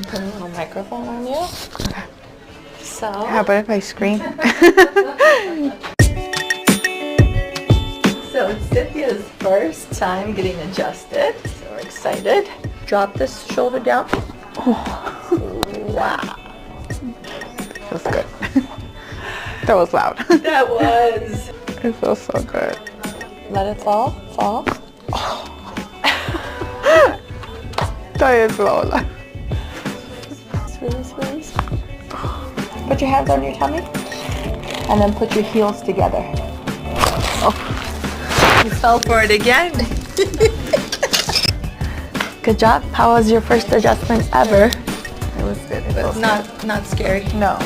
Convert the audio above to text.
Put a little microphone on you. Okay. So. How about if I scream? So it's Cynthia's first time getting adjusted. So we're excited. Drop this shoulder down. Oh. Wow. Feels good. That was loud. That was. It feels so good. Let it fall. Fall. That is Lola. Release, release. Put your hands on your tummy. And then put your heels together. Oh. You fell for it again. Good job. How was your first adjustment ever? It was good. It But was not scary. good. No.